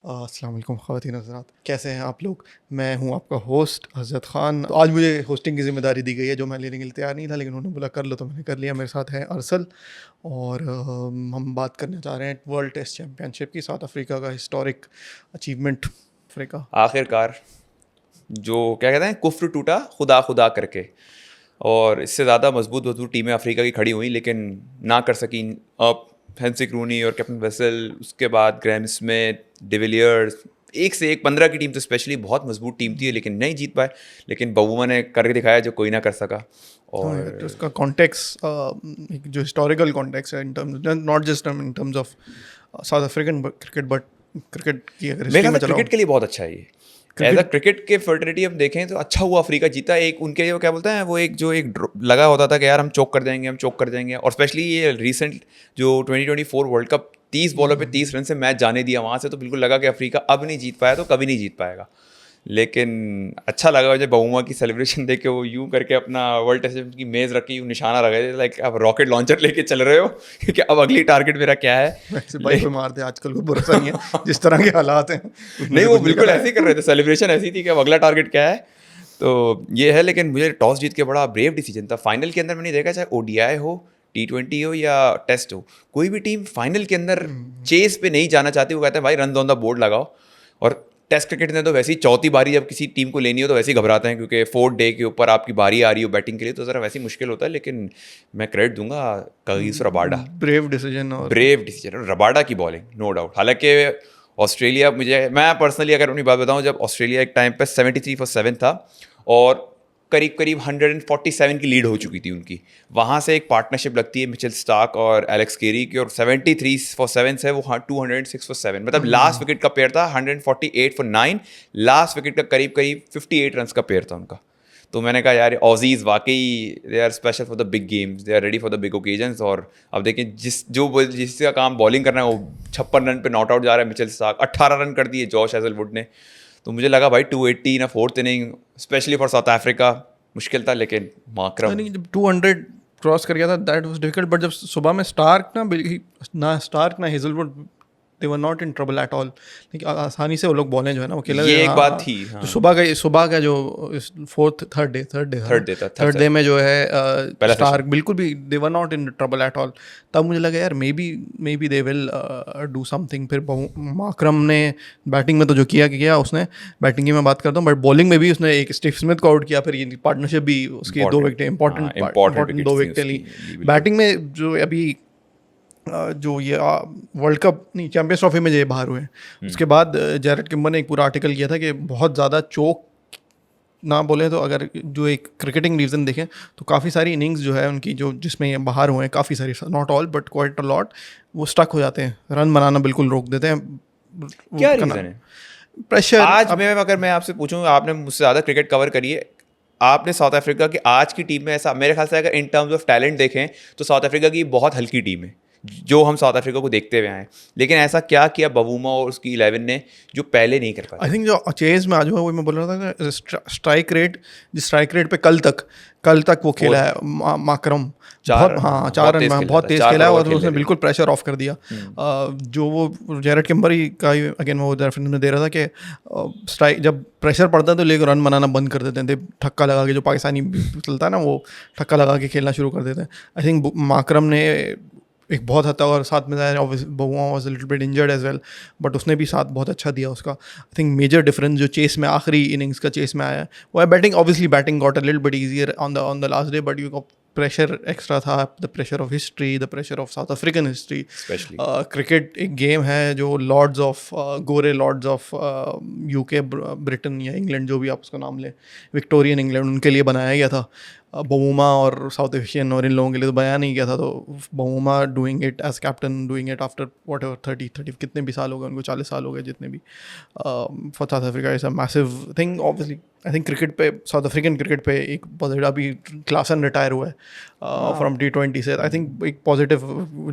अस्सलाम वालेकुम ख़वातीन हज़रात, कैसे हैं आप लोग। मैं हूं आपका होस्ट हज़रत ख़ान। आज मुझे होस्टिंग की ज़िम्मेदारी दी गई है जो मैं लेने के लिए तैयार नहीं था, लेकिन उन्होंने बोला कर लो तो मैंने कर लिया। मेरे साथ है अरसल और हम बात करने जा रहे हैं वर्ल्ड टेस्ट चैम्पियनशिप की, साउथ अफ्रीका का हिस्टोरिक अचीवमेंट अफ्रीका। आखिरकार जो क्या कहते हैं, कुफ्र टूटा खुदा खुदा करके। और इससे ज़्यादा मजबूत मजबूत टीमें अफ्रीका की खड़ी हुई, लेकिन ना कर सकी। अब हेंसिक रूनी और कैप्टन वेसल, उसके बाद ग्रैम स्मिथ, डिविलियर्स, एक से एक 15 की टीम तो स्पेशली बहुत मजबूत टीम थी, लेकिन नहीं जीत पाए। लेकिन बबूमा ने करके दिखाया जो कोई ना कर सका। तो और उसका कॉन्टेक्स्ट, जो हिस्टोरिकल कॉन्टेक्स्ट है in terms, not just in terms of South African cricket, but cricket की अगर मेरे हिस्ट्री ख्याल में से चलाओ। क्रिकेट के लिए बहुत अच्छा है ये। एज अ क्रिकेट क्रिकेट के फर्टिलिटी हम देखें तो अच्छा हुआ अफ्रीका जीता। एक उनके जो क्या बोलते हैं वो एक जो एक लगा होता था कि यार हम चोक कर जाएंगे, हम चोक कर जाएंगे। और स्पेशली ये रिसेंट जो 2024 वर्ल्ड कप 30 बॉलों पे 30 रन से मैच जाने दिया, वहाँ से तो बिल्कुल लगा कि अफ्रीका अब नहीं जीत पाया तो कभी नहीं जीत पाएगा। लेकिन अच्छा लगा मुझे बउमा की सेलिब्रेशन देख के, वो यूं करके अपना वर्ल्ड टेस्ट की मेज़ रखी, निशाना लगा दिया, लाइक अब रॉकेट लॉन्चर लेके चल रहे हो कि अब अगली टारगेट मेरा क्या है। वैसे भाई कोई मारते आजकल कोई भरोसा नहीं है जिस तरह के हालात हैं उसमें नहीं, से वो कुछ बिल्कुल निकल ऐसे ही कर रहे थे, सेलिब्रेशन ऐसी थी कि अब अगला टारगेट क्या है। तो ये है। लेकिन मुझे टॉस जीत के बड़ा ब्रेव डिसीजन था। फाइनल के अंदर मैंने देखा, चाहे ओडीआई हो, T20 हो या टेस्ट हो, कोई भी टीम फाइनल के अंदर चेस पे नहीं जाना चाहती। वो कहते हैं भाई रन ऑन द बोर्ड लगाओ। और टेस्ट क्रिकेट में तो वैसे ही चौथी बारी जब किसी टीम को लेनी हो तो वैसे ही घबराते हैं, क्योंकि फोर्थ डे के ऊपर आपकी बारी आ रही हो बैटिंग के लिए, तो ज़रा वैसे ही मुश्किल होता है। लेकिन मैं क्रेडिट दूंगा कगिसो रबाडा। Brave decision. और ब्रेव डिसीजन, रबाडा की बॉलिंग नो डाउट। हालांकि ऑस्ट्रेलिया, मैं पर्सनली अगर अपनी बात बताऊं, जब ऑस्ट्रेलिया एक टाइम पे 73 फॉर 7 था और करीब करीब 147 की लीड हो चुकी थी उनकी, वहाँ से एक पार्टनरशिप लगती है मिचेल स्टार्क और एलेक्स केरी की, और 73 फॉर 7 से वो 206 फॉर 7, मतलब लास्ट विकेट का पेयर था। 148 फॉर 9, लास्ट विकेट का करीब करीब 58 रन का पेयर था उनका। तो मैंने कहा यार ऑजीज वाकई they are special for the big games, they are ready for the big occasions. और अब देखिए जिसका काम बॉलिंग करना है, वो 56 रन पे नॉट आउट जा रहा है। मिचेल स्टार्क 18 रन कर दिए जॉश हेजलवुड ने। तो मुझे लगा भाई 280 ना fourth inning, specially for south Africa मुश्किल था। लेकिन माकरम नहीं, जब 200 क्रॉस कर गया था दैट वाज डिफिकल्ट, बट जब सुबह में स्टार्क ना स्टार्क ना Hazlewood, they were not in trouble at all. लेकिन आसानी से वो लोग बॉलें जो है ना वो खेले ये एक बात हाँ। थी। हाँ, जो सुबह का जो फोर्थ थर्ड डे था ना, थर्ड डे था, थर्ड डे में जो है पहला स्टार्क सेशन। बिल्कुल भी they were not in trouble at all. तब मुझे लगा यार may be they will do something. फिर माकरम ने बैटिंग में तो जो किया उसने, बैटिंग की मैं बात करता हूँ, बट बॉलिंग में भी उसने एक स्टीव स्मिथ को आउट किया। फिर ये पार्टनरशिप भी उसकी दो विकेटें इंपॉर्टेंट इंपॉर्टेंट दो विकेट्स थी विकेटें ली। उसकी, बिल्कुल। बैटिंग में जो अभी जो ये वर्ल्ड कप नहीं चैंपियंस ट्रॉफी में जो ये बाहर हुए, उसके बाद जैरेड किम्बर ने एक पूरा आर्टिकल किया था कि बहुत ज़्यादा चोक ना बोले तो, अगर जो एक क्रिकेटिंग रीज़न देखें तो काफ़ी सारी इनिंग्स जो है उनकी जो जिसमें ये बाहर हुए हैं, काफ़ी सारी, not all but quite a lot, वो स्टक हो जाते हैं, रन बनाना बिल्कुल रोक देते हैं। क्या रीज़न है? प्रेशर। आज अब अगर मैं आपसे पूछूं, आपने मुझसे ज़्यादा क्रिकेट कवर करी है, आपने साउथ अफ्रीका की आज की टीम में ऐसा, मेरे ख्याल से अगर इन टर्म्स ऑफ टैलेंट देखें तो साउथ अफ्रीका की बहुत हल्की टीम है जो हम साउथ अफ्रीका को देखते हुए आए। लेकिन ऐसा क्या किया बवूमा और उसकी 11 ने जो पहले नहीं कर आई पाते थे? थिंक जो चेज में आज हुआ, वही मैं बोल रहा था कि स्ट्राइक रेट, जिस स्ट्राइक रेट पे कल तक वो खेला है माकरम, बहुत हाँ 4 रन में बहुत तेज खेला है और उसने बिल्कुल प्रेशर ऑफ कर दिया। जो वो जेरेड किम्बर का अगेन वो रेफरेंस में दे रहा था कि स्ट्राइक जब प्रेशर पड़ता है तो लेकर रन बनाना बंद कर देते हैं, ठक्का लगा के, जो पाकिस्तानी चलता है ना वो ठक्का लगा के खेलना शुरू कर देते हैं। आई थिंक माकरम ने एक बहुत हद तक, और साथ में Bavuma was a little bit injured as well, but उसने भी साथ बहुत अच्छा दिया उसका। आई थिंक मेजर डिफरेंस जो चेस में आखिरी इनिंग्स का चेस में आया है वो है batting. Obviously batting got a little bit easier on the last day, but you pressure extra था, the pressure of history, the pressure of South African history. Specially cricket एक गेम है जो लॉर्ड्स ऑफ गोरे lords of UK, Britain या England, जो भी आप उसका नाम लें, विक्टोरियन इंग्लैंड, उनके लिए बनाया गया था। बवूमा और साउथ एशियन और इन लोगों के लिए तो बनाया नहीं गया था। तो Bavuma doing it as captain, doing it after whatever 30 कितने भी साल हो गए उनको, 40 साल हो गए जितने भी, for south Africa is a massive thing. Obviously I think cricket पे, साउथ अफ्रीकन क्रिकेट पे एक पॉजिटिव, अभी क्लासन रिटायर हुआ है फ्रॉम T20 से। आई थिंक एक पॉजिटिव,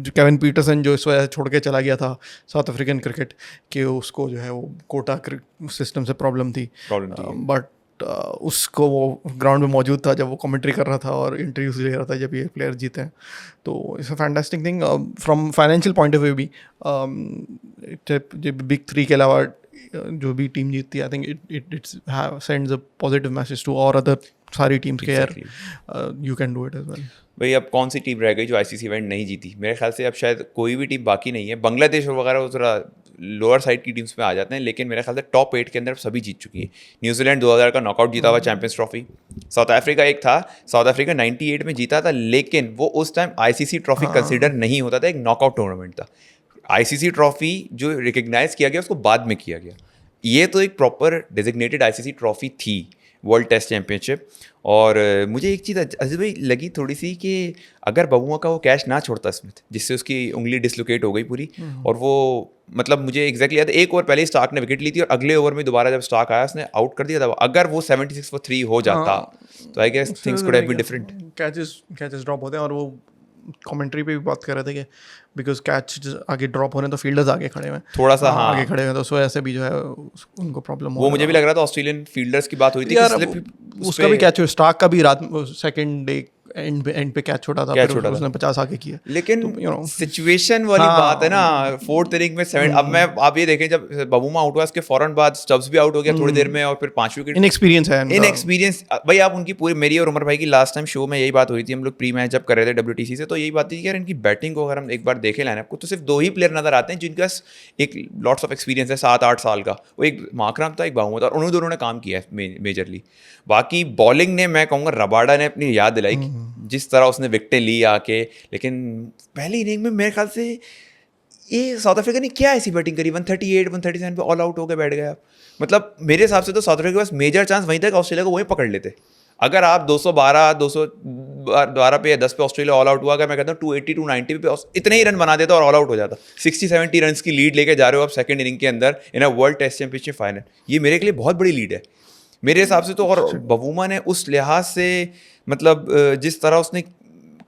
केविन पीटरसन जो इस वजह से छोड़ के चला गया था साउथ अफ्रीकन क्रिकेट, कि उसको जो है वो कोटा सिस्टम से प्रॉब्लम थी, बट उसको वो ग्राउंड में मौजूद था जब वो कमेंट्री कर रहा था और इंटरव्यूज ले रहा था जब ये प्लेयर जीते हैं। तो it's a fantastic thing from financial point of view भी। जब बिग 3 के अलावा जो भी टीम जीतती है, I think it sends a positive message to और अदर सारी टीम्स के यार you can do it as well. भाई अब कौन सी टीम रह गई जो आईसीसी इवेंट नहीं जीती? मेरे ख्याल से अब शायद कोई भी टीम बाकी नहीं है। बांग्लादेश वगैरह वो थोड़ा लोअर साइड की टीम्स में आ जाते हैं, लेकिन मेरे ख्याल से टॉप 8 के अंदर सभी जीत चुकी है। न्यूजीलैंड 2000 का नॉकआउट जीता हुआ चैंपियंस ट्रॉफी। साउथ अफ्रीका एक था, साउथ अफ्रीका 98 में जीता था, लेकिन वो उस टाइम आईसीसी ट्रॉफी कंसिडर नहीं होता था, एक नॉकआउट टूर्नामेंट था। आईसीसी ट्रॉफी जो रिकग्नाइज किया गया उसको बाद में किया गया। ये तो एक प्रॉपर डेजिग्नेटेड आईसीसी ट्रॉफी थी, वर्ल्ड टेस्ट चैंपियनशिप। और मुझे एक चीज़ अजीब भाई लगी थोड़ी सी कि अगर बबुआ का वो कैच ना छोड़ता स्मिथ, जिससे उसकी उंगली डिसलोकेट हो गई पूरी, और वो मतलब मुझे एग्जैक्टली याद है, एक ओवर पहले ही स्टार्क ने विकेट ली थी और अगले ओवर में दोबारा जब स्टार्क आया उसने आउट कर दिया था। अगर वो 76 for 3 हो जाता तो I guess things could have been different. Catches drop होते हैं, और वो कमेंट्री पे भी बात कर रहे थे कि बिकॉज कैच आगे ड्रॉप हो रहे हैं तो फील्डर्स आगे खड़े हुए हैं, थोड़ा सा हाँ आगे खड़े हुए हैं, तो उस वजह से भी जो है उनको प्रॉब्लम वो मुझे भी लग रहा था ऑस्ट्रेलियन फील्डर्स की बात हुई थी यार। कि उसका भी कैच, स्टार्क का भी रात सेकंड डे एंड पे कैच छोड़ा था, फिर उसने 50 आगे किया। लेकिन सिचुएशन वाली बात है ना, फोर्थ इनिंग में 7। अब मैं आप ये देखें जब बबूमा आउट हुआ उसके फौरन बाद स्टब्स भी आउट हो गया थोड़ी देर में, और फिर 5 विकेट। इनएक्सपीरियंस है, इनएक्सपीरियंस भाई। आप उनकी पूरी, मेरी और उमर भाई की लास्ट टाइम शो में यही बात हुई थी, हम लोग प्री मैच जब कर रहे थे WTC से, तो यही बात थी कि यार इनकी बैटिंग को अगर हम एक बार देखें लाइनअप को, तो सिर्फ 2 ही प्लेयर नजर आते हैं जिनके पास एक लॉट्स ऑफ एक्सपीरियंस है 7-8 साल का। वो एक माकरम था, एक बाहुमा था, और उन्होंने दोनों ने काम किया है मेजरली। बाकी बॉलिंग ने, मैं कहूँगा रबाडा ने अपनी याद दिलाई जिस तरह उसने विकेटें ली आके। लेकिन पहली इनिंग में मेरे ख्याल से ये साउथ अफ्रीका ने क्या ऐसी बैटिंग करी, 138 137 पे ऑल आउट होकर बैठ गया। मतलब मेरे हिसाब से तो साउथ अफ्रीका के पास मेजर चांस वहीं था कि ऑस्ट्रेलिया को वहीं पकड़ लेते। अगर आप 212 पे या 10 पे ऑस्ट्रेलिया ऑल आउट हुआ, अगर मैं कहता हूँ 280 290 पे इतने ही रन बना देता और ऑल आउट हो जाता। 60-70 रन की लीड लेके जा रहे हो आप सेकंड इनिंग के अंदर in a world test championship final. ये मेरे के लिए बहुत बड़ी लीड है मेरे हिसाब से तो। और बबूमा ने उस लिहाज से मतलब जिस तरह उसने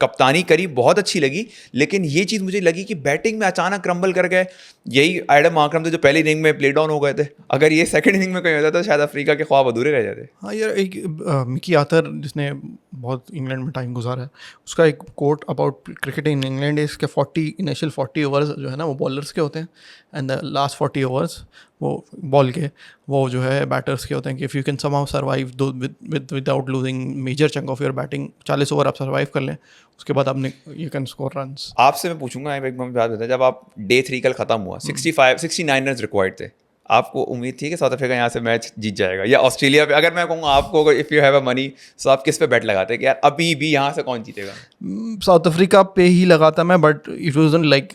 कप्तानी करी बहुत अच्छी लगी, लेकिन ये चीज़ मुझे लगी कि बैटिंग में अचानक क्रम्बल कर गए। यही एडम मार्करम थे जो पहली इनिंग में प्ले डाउन हो गए थे, अगर ये सेकंड इनिंग में कहीं होता तो शायद अफ्रीका के ख्वाब अधूरे रह जाते। हाँ यार, एक मिकी आर्थर जिसने बहुत इंग्लैंड में टाइम गुजारा है, उसका एक quote about cricket in England है, इसके 40 इनिशियल 40 ओवर्स जो है ना वो बॉलर्स के होते हैं, एंड द लास्ट 40 ओवर्स वो बॉल के वो जो है बैटर्स के होते हैं। कि if you can somehow survive without losing major chunk of your batting, 40 over आप सर्वाइव कर लें, उसके बाद आपने यू कैन स्कोर रन्स। आपसे मैं पूछूंगा एक बात बता, जब आप डे 3 कल खत्म हुआ 69 रन रिक्वायर्ड थे, आपको उम्मीद थी कि साउथ अफ्रीका यहाँ से मैच जीत जाएगा या ऑस्ट्रेलिया पे? अगर मैं कहूँगा आपको if you have a money, तो आप किस पे बैट लगाते हैं कि यार अभी भी यहाँ से कौन जीतेगा? साउथ अफ्रीका पे ही लगाता मैं, बट इट वाज़न्ट लाइक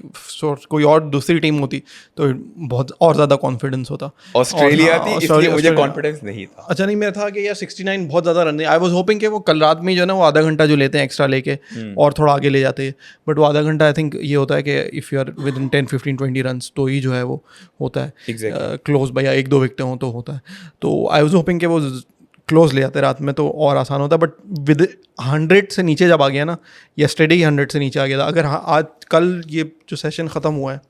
कोई और दूसरी टीम होती तो बहुत और ज़्यादा कॉन्फिडेंस होता। ऑस्ट्रेलिया थी इसलिए मुझे कॉन्फिडेंस नहीं था। अच्छा नहीं, मेरा था कि यार 69 बहुत ज़्यादा रन है। आई वाज होपिंग कि वो कल रात में जो है ना वो आधा घंटा जो लेते हैं एक्स्ट्रा लेके और थोड़ा आगे ले जाते हैं, बट वो आधा घंटा आई थिंक ये होता है कि if you are within 10-15-20 run तो ही जो है वो होता है क्लोज, भैया 1-2 विकेटें हों तो होता है। तो आई वाज होपिंग कि वो क्लोज ले जाते रात में तो और आसान होता, बट विद 100 से नीचे जब आ गया ना, येस्टरडे ही 100 से नीचे आ गया था। अगर आज कल ये जो सेशन ख़त्म हुआ है,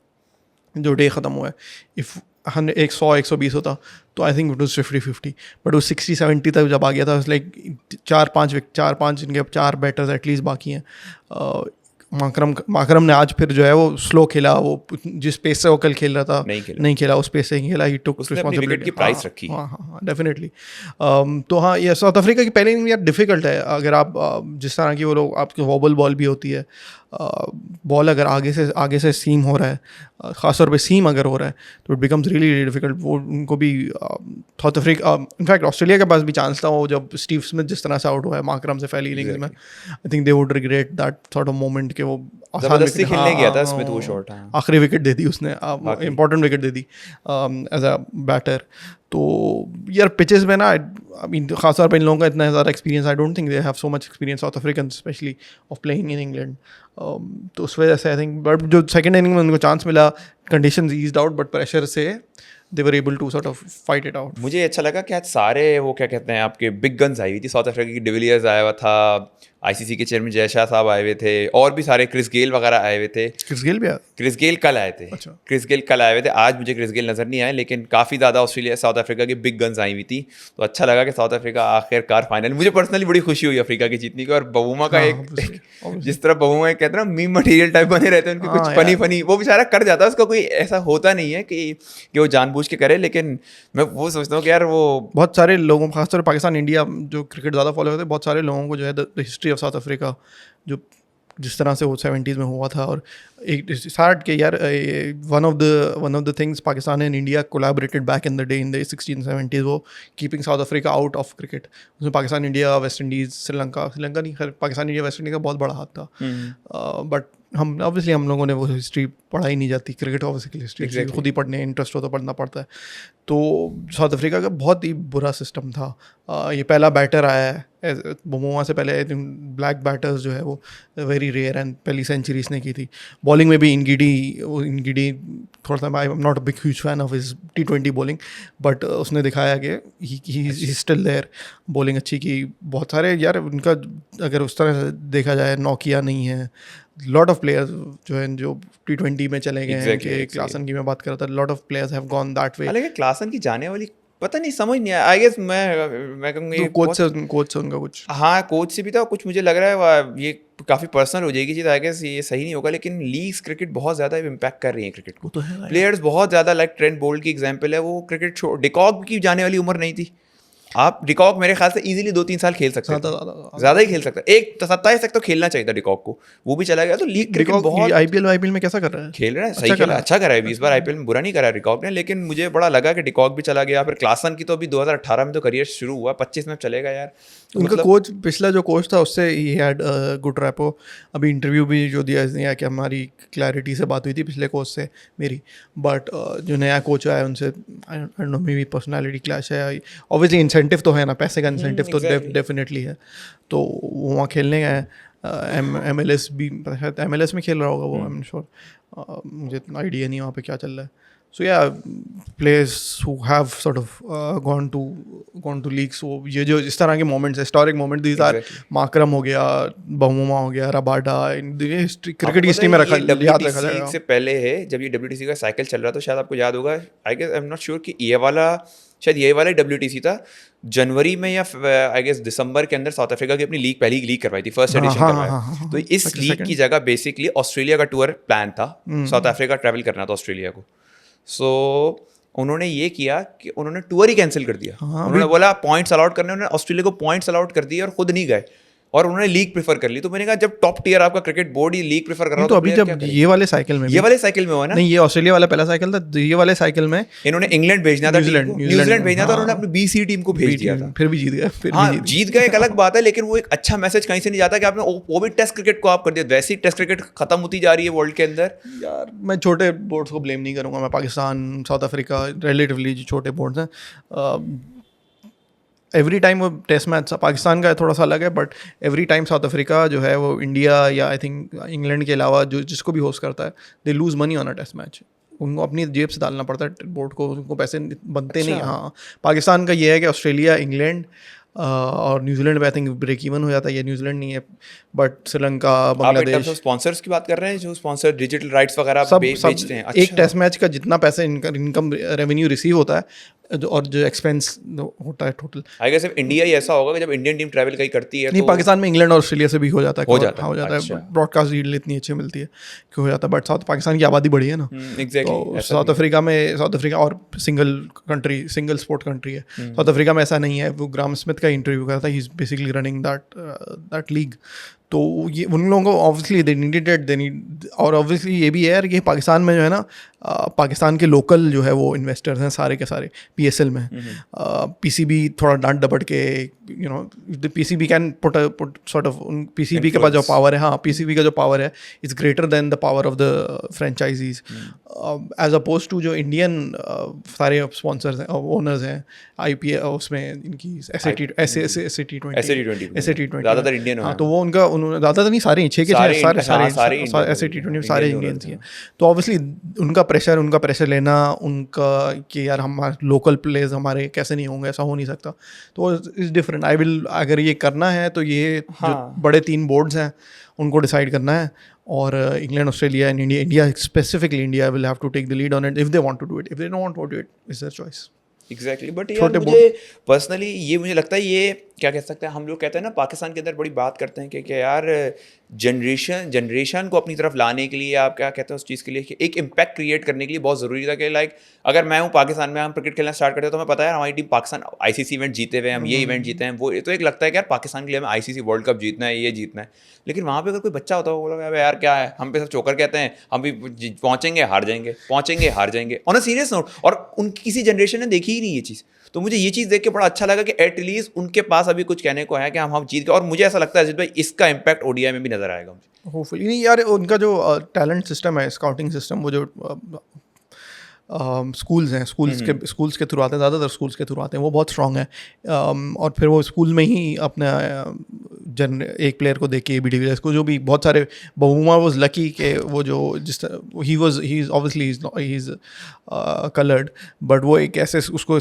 जो डे ख़त्म हुआ है, इफ़ 100-120 होता तो I think it was 50-50, but वो 60-70 तक जब आ गया था, लाइक 4-5 इनके 4 बैटर्स एटलीस्ट बाकी हैं। माकरम ने आज फिर जो है वो स्लो खेला, वो जिस पेस से वो कल खेल रहा था नहीं खेला उस पेस से ही खेला। ही टुक रिस्पांसिबिलिटी की प्राइस रखी। हाँ डेफिनेटली। तो हाँ, ये साउथ अफ्रीका की पहले इनिंग यार डिफ़िकल्ट है। अगर आप जिस तरह की वो लोग, आपकी वॉबल बॉल भी होती है, बॉल अगर आगे से सीम हो रहा है, ख़ासतौर पे सीम अगर हो रहा है, तो इट बिकम्स रियली डिफिकल्ट। वो उनको भी साउथ अफ्रीका, इनफैक्ट ऑस्ट्रेलिया के पास भी चांस था, वो जब स्टीव स्मिथ जिस तरह से आउट हुआ है माकरम से पहली इनिंग्स में, आई think they would regret that sort of moment कि वो जबरदस्ती खेलने गया था स्मिथ वो शॉट, आखिरी विकेट दे दी उसने, इंपॉर्टेंट विकेट दे दी एज अ बैटर। तो यार पिचेस में ना, आई मीन खासतौर पर इन लोगों का इतना ज़्यादा experience, I don't think they have so much experience South African specially of playing in England. तो उस वजह से आई थिंक, बट जो सेकंड इनिंग में उनको चांस मिला, conditions eased out, but pressure से they were able to sort of fight it out. मुझे अच्छा लगा कि आज सारे वो क्या कहते हैं आपके बिग गन्स आई हुई थी। साउथ अफ्रीका की डिविलियर्स आया हुआ था, आईसीसी के चेयरमैन जयशाह साहब आए हुए थे, और भी सारे, क्रिस गेल वगैरह आए हुए थे। क्रिस गेल कल आए थे। अच्छा। क्रिस गेल कल आए हुए थे। आज मुझे क्रिस गेल नज़र नहीं आए, लेकिन काफ़ी ज़्यादा ऑस्ट्रेलिया साउथ अफ्रीका की बिग गन्स आई हुई थी, तो अच्छा लगा कि साउथ अफ्रीका आखिरकार फाइनल, मुझे पर्सनली बड़ी खुशी हुई अफ्रीका की जीतने की। और बवुमा का हाँ, एक obviously. जिस तरह बवुमा कहते हैं ना मीम मटेरियल टाइप बने रहते हैं उनके, कुछ हाँ फनी यार, फनी, वो बेचारा कर जाता है, उसका कोई ऐसा होता नहीं है कि वो जानबूझ के करे, लेकिन मैं वो सोचता हूँ कि यार वो बहुत सारे लोगों, खासतौर पाकिस्तान इंडिया जो क्रिकेट ज़्यादा फॉलो करते हैं, बहुत सारे लोगों को जो है the history of south Africa, जो जिस तरह से वो 70s में हुआ था, और एक साठ के यार, one of the things Pakistan and India collaborated back in the day in the 1670s, वो keeping South Africa out of cricket. उसमें Pakistan India, West Indies, Sri Lanka नहीं, खैर पाकिस्तान इंडिया वेस्ट इंडीज़ का बहुत बड़ा हाथ था। बट हम ऑब्वियसली हम लोगों ने वो हिस्ट्री पढ़ाई नहीं जाती, क्रिकेट ऑब्वियसली हिस्ट्री Exactly. खुद ही पढ़ने इंटरेस्ट हो तो पढ़ना पड़ता है। तो साउथ अफ्रीका का बहुत ही बुरा सिस्टम था। ये पहला बैटर आया है बमुआ से पहले, ब्लैक बैटर्स जो है वो वेरी रेयर, एंड पहली सेंचुरी इसने की थी। बॉलिंग में भी इनगिडी थोड़ा सा, आई am not a big huge fan of his T20 bowling, but उसने दिखाया कि ही स्टिल देयर, बॉलिंग अच्छी की। बहुत सारे यार उनका अगर उस तरह से देखा जाए, नौकिया नहीं है, लॉट ऑफ प्लेयर्स जो हैं जो T20 में चले गए हैं, कि क्लासन की मैं बात कर रहा था, lot of players have gone that way. हालांकि क्लासन की जाने वाली पता नहीं, समझ नहीं आया। आई गेस मैं कहूँगा तो ये कोच से उनका कुछ, हाँ कोच से भी था कुछ, मुझे लग रहा है ये काफ़ी पर्सनल हो जाएगी चीज़, आई गेस ये सही नहीं होगा, लेकिन लीग्स क्रिकेट बहुत ज़्यादा इम्पैक्ट कर रही है क्रिकेट को। तो है प्लेयर्स बहुत ज़्यादा, लाइक ट्रेंट बोल्ट की एग्जांपल है, वो क्रिकेट छोड़, डिकॉक की जाने वाली उम्र नहीं थी। आप डिकॉक मेरे ख्याल से इजीली 2-3 साल खेल सकते थे, ज़्यादा ही खेल सकता है, एक 27 तक तो खेलना चाहिए था डिकॉक को, वो भी चला गया। तो लीग क्रिकेट बहुत आईपीएल में कैसा कर रहा है, खेल रहा है, सही खेला, अच्छा करा है, 20 बार आईपीएल में बुरा नहीं करा रिकॉक ने, लेकिन मुझे बड़ा लगा कि डिकॉक भी चला गया। फिर क्लासन की तो अभी 2018 में तो करियर शुरू हुआ, 25 में चलेगा यार। तो उनका कोच, पिछला जो कोच था उससे ही हैड गुड रैपो। अभी इंटरव्यू भी जो दिया कि हमारी क्लैरिटी से बात हुई थी पिछले कोच से मेरी, बट जो नया कोच आया उनसे I don't know, may be personality clash है। ऑब्वियसली इंसेंटिव तो है ना, पैसे का इंसेंटिव तो डेफिनेटली है, तो वो वहाँ खेलने गए। MLS भी शायद MLS में खेल रहा होगा वो, आई एम श्योर, मुझे इतना आइडिया नहीं वहाँ पे क्या चल रहा है। So yeah, players who have sort of gone to leagues, वो ये जो इस तरह के moments, historic moment, these are माकरम हो गया, बहुमा हो गया, रबाडा, क्रिकेट की हिस्ट्री में याद रखा जाएगा। से पहले है जब ये WTC का साइकिल चल रहा था, शायद आपको याद होगा, I guess I am not sure कि ये वाला WTC था, जनवरी में या आई गेस दिसंबर के अंदर साउथ अफ्रीका की अपनी पहली लीग करवाई थी, फर्स्ट एडिशन करवाया। तो इस लीग की जगह बेसिकली ऑस्ट्रेलिया का टूर प्लान था, साउथ अफ्रीका ट्रैवल करना था ऑस्ट्रेलिया को। सो उन्होंने ये किया कि उन्होंने टूर ही कैंसिल कर दिया। उन्होंने बोला पॉइंट्स अलाउड करने, उन्होंने ऑस्ट्रेलिया को पॉइंट्स अलाउड कर दिए और खुद नहीं गए, और उन्होंने लीग प्रेफर कर ली। तो मैंने कहा जब टॉप टियर आपका क्रिकेट बोर्ड ही लीग प्रेफर कर रहा हो, तो अभी जब ये वाले साइकिल में हुआ ना, नहीं, ये ऑस्ट्रेलिया वाला पहला साइकिल था, ये वाले साइकिल में इन्होंने इंग्लैंड भेजना था, न्यूजीलैंड भेजना था, और उन्होंने अपनी BC टीम को भेज दिया था, फिर भी जीत गए। हाँ जीत गए, एक अलग बात है, लेकिन वो एक अच्छा मैसेज कहीं से नहीं जाता कि आपने वो भी टेस्ट क्रिकेट को आप कर दिया। वैसे ही टेस्ट क्रिकेट खत्म होती जा रही है वर्ल्ड के अंदर। यार मैं छोटे बोर्ड्स को ब्लेम नहीं करूँगा, मैं पाकिस्तान, साउथ अफ्रीका, रिलेटिवली जो छोटे बोर्ड्स हैं, एवरी टाइम वो टेस्ट मैच पाकिस्तान का थोड़ा सा अलग है, but every time south Africa जो है वो इंडिया या आई थिंक इंग्लैंड के अलावा जो जिसको भी होस्ट करता है, they lose money on a test match. उनको अपनी जेब से डालना पड़ता है बोर्ड को, उनको पैसे बनते नहीं। हाँ, पाकिस्तान का ये है कि ऑस्ट्रेलिया, इंग्लैंड और न्यूजीलैंड में आई थिंक ब्रेक इवन हो जाता है, ये न्यूजीलैंड नहीं है, बट श्रीलंका, बांग्लादेश। आप स्पॉन्सर्स की बात कर रहे हैं, जो स्पॉन्सर डिजिटल राइट्स वगैरह सब बेचते हैं। एक टेस्ट मैच का जितना पैसे इनकम रेवेन्यू रिसीव होता है और जो एक्सपेंस होता है टोटल, आई गेस इंडिया ही ऐसा होगा कि जब इंडियन टीम ट्रैवल कहीं करती है नहीं, तो पाकिस्तान में इंग्लैंड और ऑस्ट्रेलिया से भी हो जाता है, हो जाता है। ब्रॉडकास्ट डील इतनी अच्छी मिलती है कि हो जाता है, बट साउथ पाकिस्तान की आबादी बड़ी है ना, तो साउथ अफ्रीका और सिंगल स्पोर्ट कंट्री है। साउथ अफ्रीका में ऐसा नहीं है। वो ग्राम स्मिथ का इंटरव्यू करता है, he is basically running that league. तो ये उन लोगों को ऑब्वियसली दे नीड, और ऑब्वियसली ये भी है यार कि पाकिस्तान में जो है ना, पाकिस्तान के लोकल जो है वो इन्वेस्टर्स हैं सारे के सारे PSL में। PCB थोड़ा डांट डपट के, you know, PCB can put sort of, PCB के पास जो पावर है, हाँ, PCB का जो पावर है is greater than the power of the franchises, as oppose to जो इंडियन सारे स्पॉन्सर्स हैं, ओनर्स हैं IPL, उसमें इनकी SA-T20 ज़्यादातर इंडियन। हाँ, तो वो उनका ज़्यादातर नहीं, सारे 6 के सारे SA-T20 सारे इंडियंस ही हैं। तो ऑब्वियसली उनका प्रेशर लेना, उनका कि यार हमारे लोकल प्लेयर्स हमारे कैसे नहीं होंगे, ऐसा हो नहीं सकता। तो इज़ डिफरेंट। अगर ये करना है तो ये जो बड़े 3 बोर्ड्स हैं उनको डिसाइड करना है, और England, Australia and India, specifically India will have to take the lead on it if they want to do it. If they don't want to do it, it's their choice. Exactly but यार छोटे मुझे personally ये मुझे लगता है ये क्या कह सकते हैं, हम लोग कहते हैं ना पाकिस्तान के अंदर बड़ी बात करते हैं कि यार जनरेशन को अपनी तरफ लाने के लिए, आप क्या कहते हैं उस चीज़ के लिए, कि एक इम्पैक्ट क्रिएट करने के लिए बहुत ज़रूरी था कि लाइक अगर मैं हूँ पाकिस्तान में, हम क्रिकेट खेलना स्टार्ट करते हैं तो हमें पता है हमारी टीम पाकिस्तान आईसीसी इवेंट जीते हुए, हम ये इवेंट जीते हैं, वो तो एक लगता है कि यार पाकिस्तान के लिए हमें आईसीसी वर्ल्ड कप जीतना है, ये जीतना है। लेकिन वहाँ पे अगर कोई बच्चा होता है वो बोला यार क्या है, हम पे सब चोकर कहते हैं, हम भी पहुँचेंगे हार जाएंगे, पहुँचेंगे हार जाएंगे ऑन अ सीरियस नोट, और उनकी किसी जनरेशन ने देखी ही नहीं ये चीज़। तो मुझे ये चीज़ देख के बड़ा अच्छा लगा कि एटलीस्ट उनके पास अभी कुछ कहने को है कि हम जीत गए, और मुझे ऐसा लगता है अजीत भाई इसका इम्पैक्ट ओडीआई में भी नजर आएगा मुझे। होपफुली नहीं यार, उनका जो टैलेंट सिस्टम है, स्काउटिंग सिस्टम, वो जो स्कूल्स हैं, स्कूल्स के थ्रू आते हैं, ज़्यादातर स्कूल्स के थ्रू आते हैं, वो बहुत स्ट्रॉन्ग है। और फिर वो स्कूल में ही अपने एक प्लेयर को देख के बी डिविलियर्स को, जो भी बहुत सारे, बहुमा वाज लकी कि वो जो जिस he is obviously he is coloured, but वो एक ऐसे उसको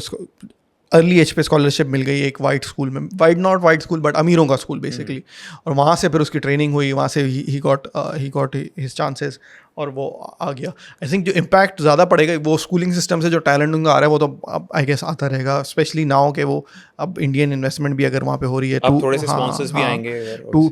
अर्ली एज पे स्कॉलरशिप मिल गई एक वाइट स्कूल में, नॉट वाइट स्कूल बट अमीरों का स्कूल बेसिकली, और वहाँ से फिर उसकी ट्रेनिंग हुई, वहाँ से ही गॉट हिज चांसेस और वो आ गया। आई थिंक जो इम्पैक्ट ज़्यादा पड़ेगा वो स्कूलिंग सिस्टम से जो टैलेंट उनका आ रहा है वो तो अब आई गेस आता रहेगा, स्पेशली नाउ के वो अब इंडियन इन्वेस्टमेंट भी अगर वहाँ पे हो रही है, अब थोड़े से स्पॉन्सर्स भी आएंगे to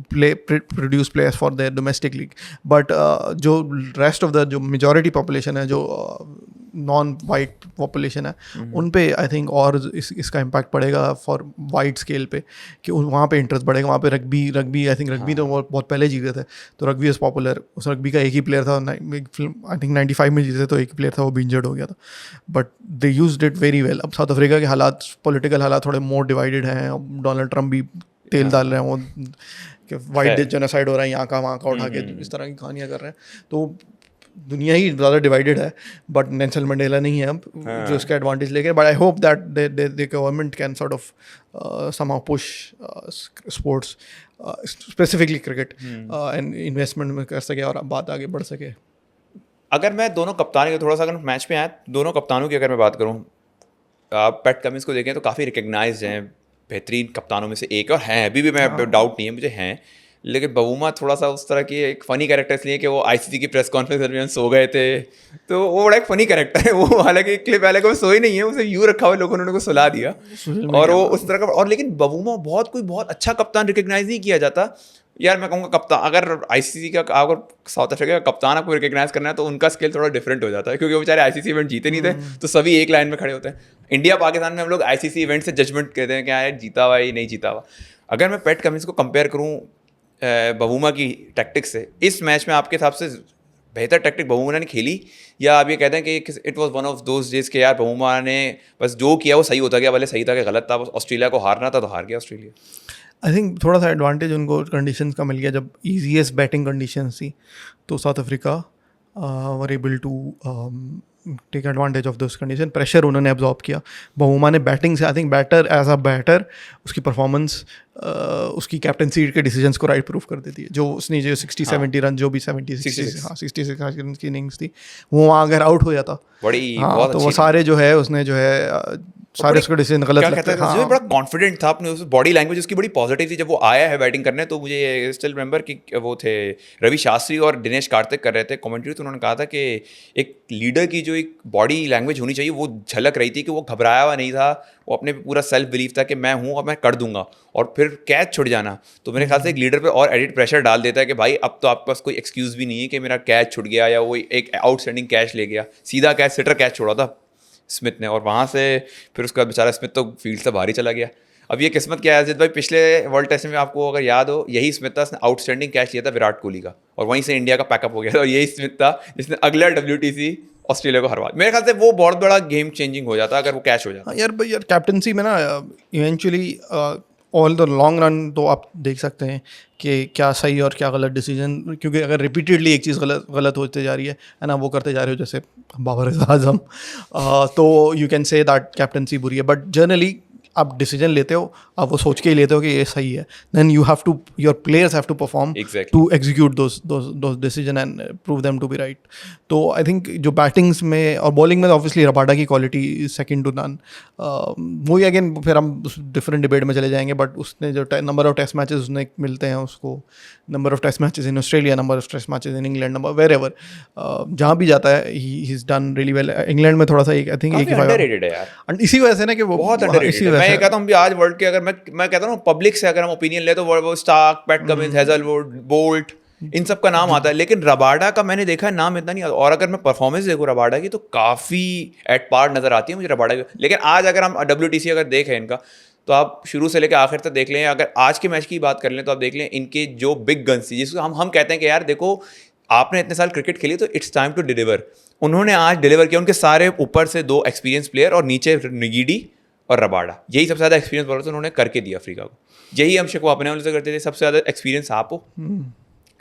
play produce players for their domestic league. But जो रेस्ट ऑफ द जो मेजॉरिटी पॉपुलेशन है, जो नॉन वाइट पॉपुलेशन है, उन पे आई थिंक और इसका इम्पैक्ट पड़ेगा फॉर वाइड स्केल पे, कि वहाँ पे इंटरेस्ट बढ़ेगा। वहाँ पे रग्बी आई थिंक रग्बी तो बहुत पहले जीते थे, तो रग्बी इज़ पॉपुलर। उस रग्बी का एक ही प्लेयर था, आई थिंक 95 में जीते, तो एक ही प्लेयर था, वो भी इंजर्ड हो गया था, but they used it very well. अब साउथ अफ्रीका के हालात, पॉलिटिकल हालात थोड़े मोर डिवाइडेड हैं, डोनाल्ड ट्रम्प भी तेल डाल रहे हैं वो कि वाइट जेनोसाइड हो रहा है, यहाँ का वहाँ का उठा के इस तरह की कहानियाँ कर रहे हैं, तो दुनिया ही ज़्यादा डिवाइडेड है। बट नेल्सन मंडेला नहीं है अब जो इसका एडवांटेज लेके, but I hope that the government can sort of somehow push sports, specifically cricket, and investment में कर सके और बात आगे बढ़ सके। अगर मैं दोनों कप्तान के थोड़ा सा अगर मैच में आए, दोनों कप्तानों की अगर मैं बात करूँ, आप पैट कमिंस को देखें तो काफ़ी रिकग्नाइज्ड हैं, बेहतरीन कप्तानों में से एक, और हैं अभी भी, मैं डाउट नहीं है मुझे हैं। लेकिन बबूमा थोड़ा सा उस तरह की एक फ़नी कैरेक्टर इसलिए कि वो आईसीसी की प्रेस कॉन्फ्रेंस के दरमियान सो गए थे, तो वो बड़ा एक फ़नी कैरेक्टर है वो। हालांकि क्लिप पहले को सोई नहीं है, उसे यूँ रखा हुआ, लोगों ने उनको सुला दिया, और वो उस तरह का। और लेकिन बबूमा बहुत अच्छा कप्तान रिकग्नाइज नहीं किया जाता यार। मैं कहूँगा कप्तान, अगर आईसीसी का, अगर साउथ अफ्रीका का कप्तान आपको रिकग्नाइज करना है तो उनका स्केल थोड़ा डिफरेंट हो जाता है, क्योंकि वो बेचारे आईसीसी इवेंट जीते नहीं थे, तो सभी एक लाइन में खड़े होते हैं। इंडिया पाकिस्तान में हम लोग आईसीसी इवेंट से जजमेंट कहते हैं कि यार जीता हुआ या नहीं जीता हुआ। अगर मैं पैट कमिंस को कंपेयर करूँ बबूमा की टैक्टिक्स से, इस मैच में आपके हिसाब से बेहतर टैक्टिक बबूमा ने खेली, या आप ये कहते हैं कि it was one of those days के यार बबूमा ने बस जो किया वो सही होता गया, भले सही था कि गलत था, बस ऑस्ट्रेलिया को हारना था तो हार गया ऑस्ट्रेलिया। आई थिंक थोड़ा सा एडवांटेज उनको कंडीशंस का मिल गया, जब ईजीएस्ट बैटिंग कंडीशंस थी तो South Africa were able to take advantage of this condition. Pressure उन्होंने एब्जॉर्ब किया। बबूमा ने बैटिंग से I think batter as a batter उसकी परफॉर्मेंस, उसकी कैप्टनसी के डिसीजंस को राइट प्रूफ कर देती है। जो उसने जो 60-70 रन, जो भी 66 रन की इनिंग्स थी, वो वहाँ अगर आउट हो जाता बड़ी, हाँ, तो वो सारे जो है उसने जो है सारे उसको डिसीजन गलत लगता है। हाँ, बड़ा कॉन्फिडेंट था अपने, उस बॉडी लैंग्वेज उसकी बड़ी पॉजिटिव थी जब वो आया है बैटिंग करने। तो मुझे स्टिल रिमेंबर कि वो थे रवि शास्त्री और दिनेश कार्तिक कर रहे थे कमेंट्री, तो उन्होंने कहा था कि एक लीडर की जो एक बॉडी लैंग्वेज होनी चाहिए वो झलक रही थी, कि वो घबराया हुआ नहीं था, वो अपने पूरा सेल्फ बिलीफ था कि मैं हूँ और मैं कर दूंगा, और फिर कैच छुट जाना तो मेरे ख्याल से एक लीडर पे और एडिट प्रेशर डाल देता है कि भाई अब तो आपके पास कोई एक्सक्यूज़ भी नहीं है कि मेरा कैच छुट गया या वो एक आउटस्टैंडिंग कैच ले गया। सीधा कैच, सिटर कैच छोड़ा था स्मिथ ने, और वहाँ से फिर उसके बाद बेचारा स्मिथ तो फील्ड से बाहर ही चला गया। अब ये किस्मत क्या है अजीत भाई, पिछले वर्ल्ड टेस्ट में आपको अगर याद हो, यही स्मिथ था जिसने आउटस्टैंडिंग कैच लिया था विराट कोहली का, और वहीं से इंडिया का पैकअप हो गया था, और यही स्मिथ था जिसने अगला WTC ऑस्ट्रेलिया को हरवा। मेरे ख्याल से वो बहुत बड़ा गेम चेंजिंग हो जाता अगर वो कैच हो जाता। यार कैप्टनसी में ना eventually all the long run तो आप देख सकते हैं कि क्या सही और क्या गलत डिसीजन, क्योंकि अगर रिपीटेडली एक चीज़ गलत होते जा रही है ना, वो करते जा रहे हो जैसे बाबर आजम, तो you can say that captaincy बुरी है। बट जनरली आप डिसीजन लेते हो, आप वो सोच के ही लेते हो कि ये सही है, then you have to, your players have to perform Exactly. To execute those decision and prove them to be right. तो आई थिंक जो बैटिंग्स में और बॉलिंग में ऑब्वियसली रबाडा की quality is second to none. वही again फिर हम different debate में चले जाएंगे, बट उसने जो नंबर ऑफ टेस्ट मैचेस उसने मिलते हैं उसको, number of test matches in Australia, number of test matches in England, number wherever जहाँ भी जाता है he is done really well. England में थोड़ा सा आई थिंक काफी अंडररेटेड है यार, इसी वजह से ना कि वो बहुत अंडररेटेड है. मैं ये कहता हूँ भी आज वर्ल्ड के, अगर मैं कहता हूँ पब्लिक से अगर हम ओपिनियन ले तो वो Starc, Pat Cummins, Hazlewood, Boult, इन सब का नाम आता है, लेकिन रबाडा का मैंने देखा है नाम इतना नहीं आता. और अगर मैं परफॉर्मेंस देखूँ रबाडा की तो काफ़ी एट पार नज़र आती है मुझे रबाडा की. लेकिन आज अगर हम WTC अगर देखें इनका, तो आप शुरू से लेकर आखिर तक देख लें. अगर आज के मैच की बात कर लें तो आप देख लें इनके जो बिग गन्स थी, जिसको हम कहते हैं कि यार देखो आपने इतने साल क्रिकेट खेली तो इट्स टाइम टू डिलीवर. उन्होंने आज डिलीवर किया. उनके सारे ऊपर से 2 एक्सपीरियंस प्लेयर और नीचे निगीडी और रबाडा, यही सबसे ज़्यादा एक्सपीरियंस बॉलर उन्होंने करके दिया अफ्रीका को. यही हम शिकवा अपने वाले से करते थे, सबसे ज़्यादा एक्सपीरियंस आप हो,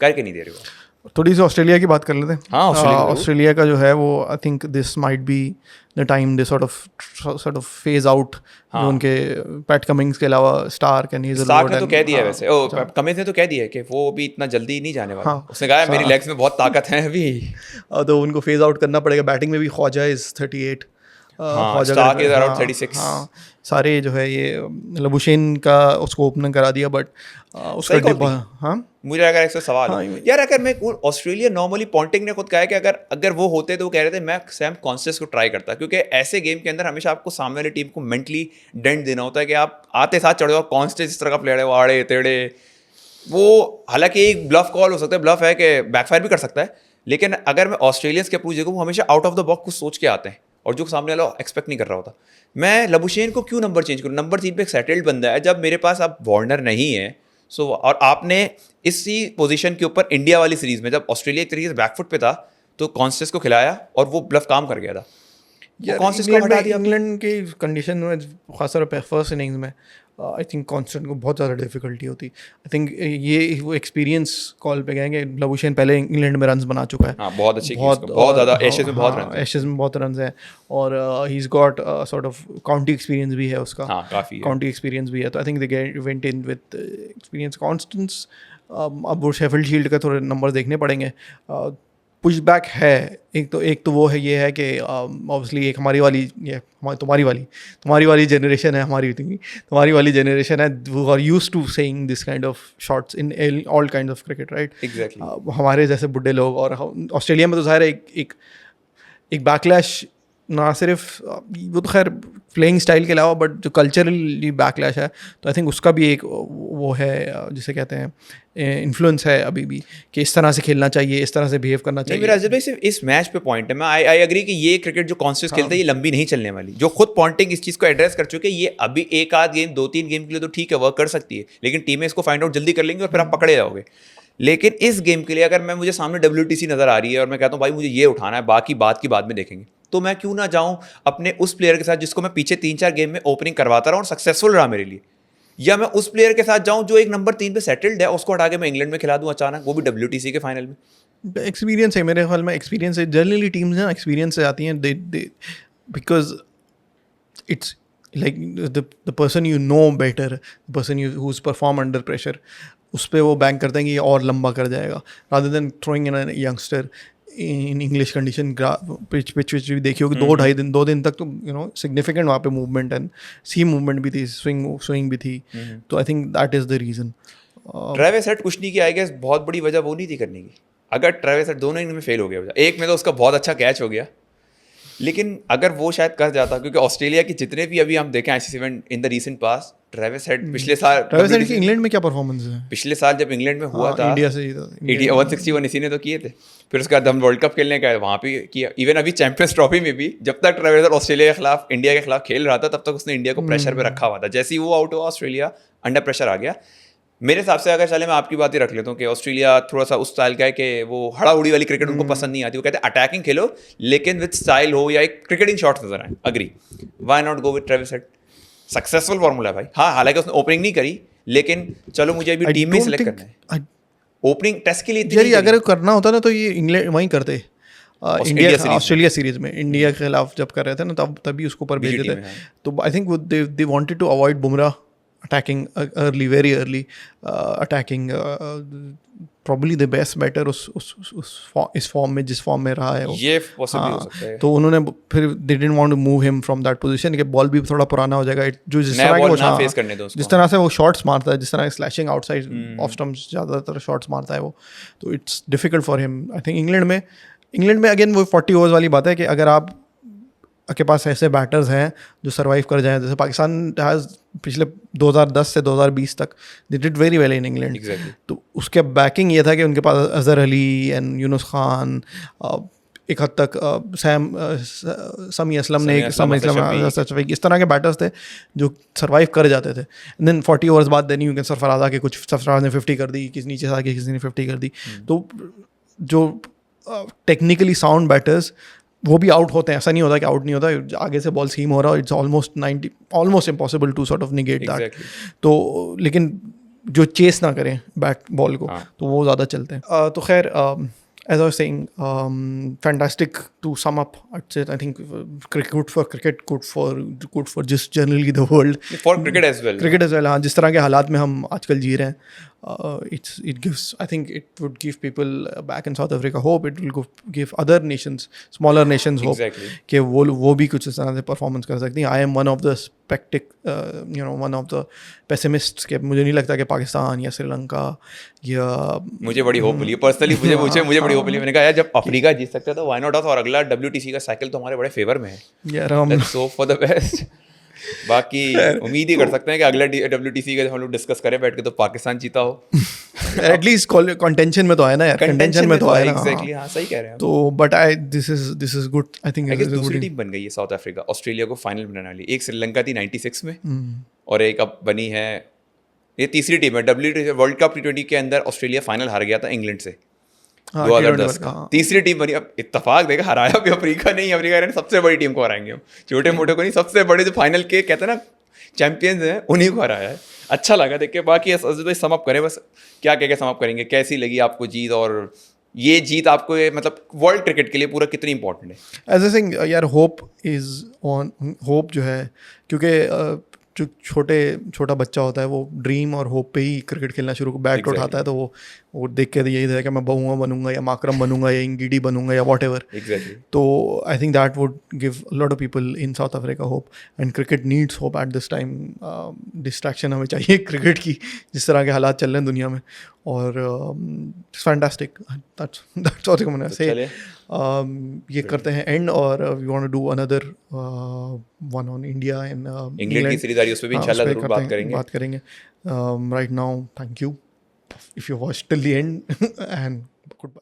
करके नहीं दे रहे हो. थोड़ी सी ऑस्ट्रेलिया की बात कर लेते हैं. हाँ, ऑस्ट्रेलिया का जो है वो I think this might be the time they sort of phase out. जो उनके पैट कमिंस के अलावा स्टार्क एंड स्टार्क ने तो कह दिया है वैसे, कमिंस ने तो कह दिया है कि वो भी इतना जल्दी नहीं जाने वाला. उसने कहा मेरी लेग्स में बहुत ताकत है अभी. तो उनको फेज आउट करना पड़ेगा. बैटिंग में भी Khawaja is 38, Starc is around 36. सारे जो है ये लबुशेन का उसको ओपन करा दिया, बट उसका हाँ मुझे अगर एक सवाल यार, अगर मैं ऑस्ट्रेलिया नॉर्मली पॉन्टिंग ने खुद कहा है कि अगर वो होते तो वो कह रहे थे मैं सैम कॉन्शियस को ट्राई करता, क्योंकि ऐसे गेम के अंदर हमेशा आपको सामने वाली टीम को मेंटली डेंट देना होता है कि आप आते साथ चढ़े हो. कॉन्शियस इस तरह का प्लेयर है, वो आड़े टेढ़े, वो हालांकि एक ब्लफ कॉल हो सकता है, ब्लफ है कि बैकफायर भी कर सकता है. लेकिन अगर मैं ऑस्ट्रेलियंस के अप्रोच देखूँ, वो हमेशा आउट ऑफ द बॉक्स कुछ सोच के आते हैं और जो सामने वाला एक्सपेक्ट नहीं कर रहा होता. मैं लबुशेन को क्यों नंबर चेंज करूँ? नंबर 3 पे एक सेटल्ड बंदा है. जब मेरे पास अब वार्नर नहीं है और आपने इसी पोजीशन के ऊपर इंडिया वाली सीरीज में जब ऑस्ट्रेलिया एक तरीके से बैकफुट पे था तो कॉन्शियस को खिलाया और वो ब्लफ काम कर गया था. कॉन्शियस को हटा दिया. इंग्लैंड के कंडीशन में खासतौर पर फर्स्ट इनिंग्स में आई थिंक कॉन्स्टेंट को बहुत ज़्यादा डिफिकल्टी होती. आई थिंक ये वो एक्सपीरियंस कॉल पे गएंगे. लबुशेन पहले इंग्लैंड में रन्स बना चुका है. बहुत अच्छी, बहुत ज़्यादा एशेज में बहुत रन, एशेज में बहुत रन है. और he is got sort of county experience भी है उसका. काफ़ी काउंटी एक्सपीरियंस भी है. तो I think they went in with experience. Constance अब वो शेफील्ड शील्ड का थोड़े नंबर देखने पड़ेंगे. पुश बैक है एक तो वो है, ये है कि ऑब्वियसली एक हमारी वाली जनरेशन है, तुम्हारी वाली जनरेशन है वो are used to saying this kind of shots in all kind of cricket, right. Exactly. हमारे जैसे बुढ़े लोग. और ऑस्ट्रेलिया में तो ज़ाहिर है एक बैकलैश, ना सिर्फ वो तो खैर प्लेइंग स्टाइल के अलावा, बट जो कल्चरली बैकलैश है, तो आई थिंक उसका भी एक वो है जिसे कहते हैं इन्फ्लुएंस है अभी भी, कि इस तरह से खेलना चाहिए, इस तरह से बिहेव करना चाहिए. मेरा भाई सिर्फ इस मैच पे पॉइंट है, मैं आई एग्री कि ये क्रिकेट जो कॉन्शियस खेलते हैं ये लंबी नहीं चलने वाली. जो खुद पॉइंटिंग इस चीज़ को एड्रेस कर चुके हैं, ये अभी एक आध गेम 2-3 गेम के लिए तो ठीक है वर्क कर सकती है, लेकिन टीमें इसको फाइंड आउट जल्दी कर लेंगे और फिर आप पकड़े जाओगे. लेकिन इस गेम के लिए अगर मुझे सामने WTC नज़र आ रही है और मैं कहता हूँ भाई मुझे ये उठाना है, बाकी बात की बाद में देखेंगे, तो मैं क्यों ना जाऊं अपने उस प्लेयर के साथ जिसको मैं पीछे 3-4 गेम में ओपनिंग करवाता रहा और सक्सेसफुल रहा मेरे लिए, या मैं उस प्लेयर के साथ जाऊं जो एक नंबर 3 पे सेटल्ड है, उसको हटा के मैं इंग्लैंड में खिला दूं अचानक, वो भी WTC के फाइनल में. एक्सपीरियंस है मेरे ख्याल में. एक्सपीरियंस है जनरली टीम्स ना, एक्सपीरियंस से आती हैं. They because it's like the person you know better, the person who is perform under pressure, उस पर वो बैंक करते हैं कि ये और लंबा कर जाएगा, rather than throwing in a youngster in English condition. Pitch भी देखिए कि 2 दिन तक तो सिग्निफिकेंट वहाँ पे मूवमेंट एंड सी मूवमेंट भी थी, स्विंग भी थी. तो I think that is the reason. Travis head कुछ नहीं किया, आई गेस बहुत बड़ी वजह वो नहीं थी करने की. अगर ट्रेविस हेड दोनों इनिंग में फेल हो गया, एक में तो उसका बहुत अच्छा कैच हो गया, लेकिन अगर वो शायद कर जाता, क्योंकि ऑस्ट्रेलिया के जितने भी अभी हम देखें ICC event in the recent pass, Travis head पिछले साल, ट्रेविस हेड की इंग्लैंड में क्या परफॉर्मेंस है? पिछले साल जब इंग्लैंड में हुआ था, इंडिया से 161 इसी ने तो किए थे. फिर उसके बाद हम वर्ल्ड कप खेलने का वहाँ पे किया. इवन अभी चैंपियंस ट्रॉफी में भी जब तक ट्रेविस हेड ऑस्ट्रेलिया के खिलाफ, इंडिया के खिलाफ खेल रहा था, तब तक उसने इंडिया को प्रेशर पे रखा हुआ था. जैसे ही वो आउट हुआ, ऑस्ट्रेलिया अंडर प्रेशर आ गया. मेरे हिसाब से अगर चले मैं आपकी बात ही रख लेता हूँ कि ऑस्ट्रेलिया थोड़ा सा उस स्टाइल का है कि वो हड़ाउड़ी वाली क्रिकेट उनको पसंद नहीं आती. वो कहते हैं अटैकिंग खेलो लेकिन विद स्टाइल हो, या एक क्रिकेटिंग शॉट्स नजर आए. Agree, why not go with Travis head? Successful formula है भाई. हाँ, हालांकि उसने ओपनिंग नहीं करी, लेकिन चलो मुझे अभी टीम में सेलेक्ट करना है. ओपनिंग टेस्ट के लिए यार अगर करना होता ना तो ये इंग्लैंड वहीं करते. ऑस्ट्रेलिया सीरीज में इंडिया के खिलाफ जब कर रहे थे ना तभी उसको ऊपर भेजे थे। तो I think they wanted to avoid Bumrah attacking early, very early, attacking probably the best batter इस फॉर्म में जिस फॉर्म में रहा है वो। ये possibly हो सकता है। तो उन्होंने फिर they didn't want to move him from that position कि बॉल भी थोड़ा पुराना हो जाएगा, जो जिस तरह बॉल ना फेस करने दो उसको। जिस तरह से वो शॉट्स मारता है, जिस तरह स्लैशिंग आउटसाइड ऑफ स्टंप्स ज़्यादातर शॉट्स मारता है वो, तो it's difficult for him. I think England में अगेन वो 40 ओवर्स वाली बात है कि अगर आप के पास ऐसे बैटर्स हैं जो सर्वाइव कर जाएं, जैसे पाकिस्तान हैज़ पिछले 2010 से 2020 तक they did very well in England. तो उसके बैकिंग ये था कि उनके पास अजहर अली एंड यूनुस खान, एक हद तक समी असलम इस तरह के बैटर्स थे जो सर्वाइव कर जाते थे। देन 40 ओवर्स बाद देन यू कैन सरफराज आके कुछ सरफराज ने 50 कर दी, किसी नीचे से आके किसी ने 50 कर दी। तो जो टेक्निकली साउंड बैटर्स वो भी आउट होते हैं, ऐसा नहीं होता कि आउट नहीं होता, आगे से बॉल सीम हो रहा है, it's almost impossible to sort of negate that. तो लेकिन जो चेस ना करें बैट बॉल को, तो वो ज़्यादा चलते हैं। तो खैर as I was saying, fantastic to sum up. I'd say I think good for cricket, good for just generally the world. For cricket as well. Cricket as well. हाँ, जिस तरह के हालात में हम आजकल जी रहे हैं, it gives, I think it would give people back in South Africa hope. It will give other nations, smaller nations hope. Exactly. कि वो भी कुछ इस तरह से परफॉर्मेंस कर सकती हैं। I am one of the one of the pessimists के मुझे नहीं लगता कि पाकिस्तान या श्रीलंका या मुझे बड़ी होप मिली पर्सनली, मुझे बड़ी होप मिली। मैंने कहा यार जब अफ्रीका जीत सकता है तो व्हाई नॉट अस, और अगला WTC का साइकिल तो हमारे बड़े फेवर में है। Let's hope for the best. बाकी उम्मीद ही कर सकते हैं कि अगला WTC का हम लोग डिस्कस करें बैठ के तो पाकिस्तान जीता हो। एटलीस्ट कंटेंशन में तो आए ना यार, कंटेंशन में तो आए ना। एग्जैक्टली, हाँ सही कह रहे हैं। तो but this is good. I think दूसरी टीम बन गई है साउथ अफ्रीका, ऑस्ट्रेलिया को फाइनल बनाने वाली। एक श्रीलंका थी 96 में और एक अब बनी है, ये तीसरी टीम है। वर्ल्ड कप T20 के अंदर ऑस्ट्रेलिया फाइनल हार गया था इंग्लैंड से 2010 का। तीसरी टीम बनी, अब इत्तेफाक देखा हराया भी अफ्रीका नहीं, अफ्रीका ने सबसे बड़ी टीम को हराएंगे हम, छोटे मोटे को नहीं, सबसे बड़े जो फाइनल के कहते हैं ना चैंपियंस हैं उन्हीं को हराया है। अच्छा लगा देख के। बाकी सम अप करें बस, क्या सम अप करेंगे, कैसी लगी आपको जीत, और ये जीत आपको मतलब वर्ल्ड क्रिकेट के लिए पूरा कितनी इंपॉर्टेंट है? एज ए थिंग यार, होप जो है, क्योंकि जो छोटा बच्चा होता है वो ड्रीम और होप पे ही क्रिकेट खेलना शुरू बैट उठाता है, तो वो देख के यही था कि मैं बहुआ बनूंगा या माकरम बनूंगा या इंगीडी बनूंगा या वॉट एवर। तो I think that would give lot of people in south Africa hope, and cricket needs hope at this time. Distraction हमें चाहिए क्रिकेट की, जिस तरह के हालात चल रहे हैं दुनिया में, और फैंटास्टिक। दैट्स ऑल मैंने से ये करते हैं एंड, और we want to do another one on India and England की सीरीज आ रही है, उस पे भी इंशाल्लाह जरूर बात करेंगे। Right now, thank you if you watched till the end and goodbye.